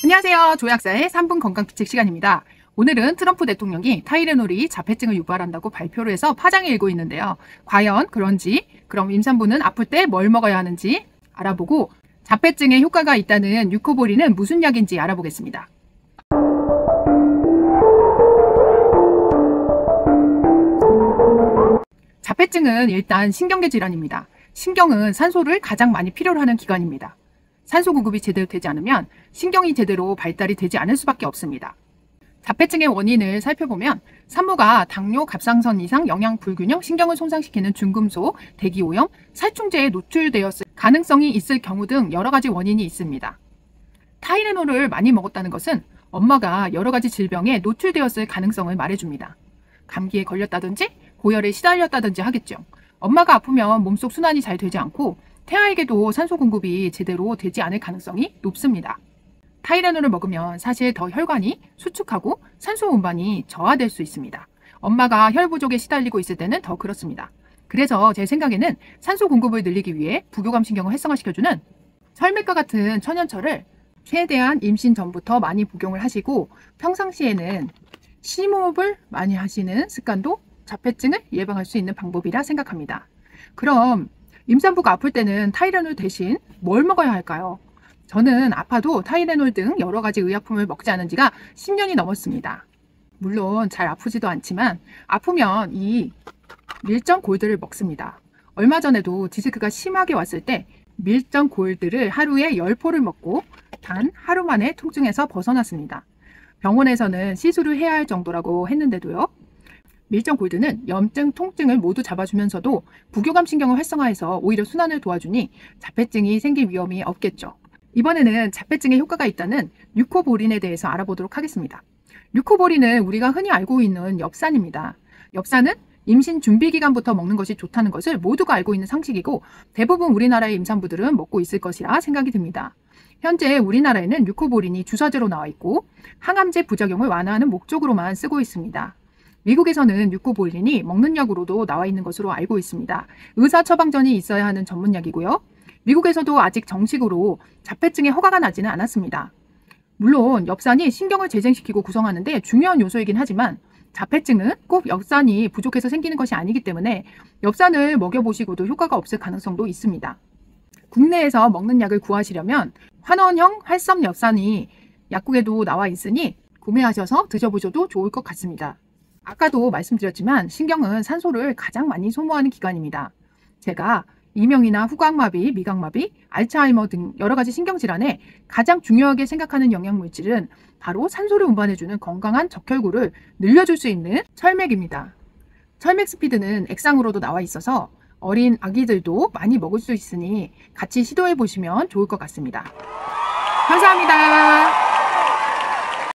안녕하세요. 조약사의 3분 건강기책 시간입니다. 오늘은 트럼프 대통령이 타이레놀이 자폐증을 유발한다고 발표를 해서 파장이 일고 있는데요. 과연 그런지, 그럼 임산부는 아플 때 뭘 먹어야 하는지 알아보고 자폐증에 효과가 있다는 유코보리는 무슨 약인지 알아보겠습니다. 자폐증은 일단 신경계 질환입니다. 신경은 산소를 가장 많이 필요로 하는 기관입니다. 산소 공급이 제대로 되지 않으면 신경이 제대로 발달이 되지 않을 수밖에 없습니다. 자폐증의 원인을 살펴보면 산모가 당뇨, 갑상선 이상, 영양 불균형, 신경을 손상시키는 중금속, 대기오염, 살충제에 노출되었을 가능성이 있을 경우 등 여러 가지 원인이 있습니다. 타이레놀을 많이 먹었다는 것은 엄마가 여러 가지 질병에 노출되었을 가능성을 말해줍니다. 감기에 걸렸다든지 고열에 시달렸다든지 하겠죠. 엄마가 아프면 몸속 순환이 잘 되지 않고 태아에게도 산소 공급이 제대로 되지 않을 가능성이 높습니다. 타이레놀을 먹으면 사실 더 혈관이 수축하고 산소 운반이 저하될 수 있습니다. 엄마가 혈 부족에 시달리고 있을 때는 더 그렇습니다. 그래서 제 생각에는 산소 공급을 늘리기 위해 부교감 신경을 활성화시켜주는 설맥과 같은 천연철을 최대한 임신 전부터 많이 복용을 하시고 평상시에는 심호흡을 많이 하시는 습관도 자폐증을 예방할 수 있는 방법이라 생각합니다. 그럼 임산부가 아플 때는 타이레놀 대신 뭘 먹어야 할까요? 저는 아파도 타이레놀 등 여러 가지 의약품을 먹지 않은 지가 10년이 넘었습니다. 물론 잘 아프지도 않지만 아프면 이 밀정 골드를 먹습니다. 얼마 전에도 디스크가 심하게 왔을 때 밀정 골드를 하루에 10포를 먹고 단 하루 만에 통증에서 벗어났습니다. 병원에서는 시술을 해야 할 정도라고 했는데도요. 밀정 골드는 염증, 통증을 모두 잡아주면서도 부교감 신경을 활성화해서 오히려 순환을 도와주니 자폐증이 생길 위험이 없겠죠. 이번에는 자폐증에 효과가 있다는 유코보린에 대해서 알아보도록 하겠습니다. 유코보린은 우리가 흔히 알고 있는 엽산입니다. 엽산은 임신 준비 기간부터 먹는 것이 좋다는 것을 모두가 알고 있는 상식이고 대부분 우리나라의 임산부들은 먹고 있을 것이라 생각이 듭니다. 현재 우리나라에는 유코보린이 주사제로 나와 있고 항암제 부작용을 완화하는 목적으로만 쓰고 있습니다. 미국에서는 유코보린이 먹는 약으로도 나와 있는 것으로 알고 있습니다. 의사 처방전이 있어야 하는 전문약이고요. 미국에서도 아직 정식으로 자폐증에 허가가 나지는 않았습니다. 물론 엽산이 신경을 재생시키고 구성하는데 중요한 요소이긴 하지만 자폐증은 꼭 엽산이 부족해서 생기는 것이 아니기 때문에 엽산을 먹여보시고도 효과가 없을 가능성도 있습니다. 국내에서 먹는 약을 구하시려면 환원형 활성 엽산이 약국에도 나와 있으니 구매하셔서 드셔보셔도 좋을 것 같습니다. 아까도 말씀드렸지만 신경은 산소를 가장 많이 소모하는 기관입니다. 제가 이명이나 후각마비, 미각마비, 알츠하이머 등 여러 가지 신경질환에 가장 중요하게 생각하는 영양물질은 바로 산소를 운반해주는 건강한 적혈구를 늘려줄 수 있는 철맥입니다. 철맥 스피드는 액상으로도 나와 있어서 어린 아기들도 많이 먹을 수 있으니 같이 시도해 보시면 좋을 것 같습니다. 감사합니다.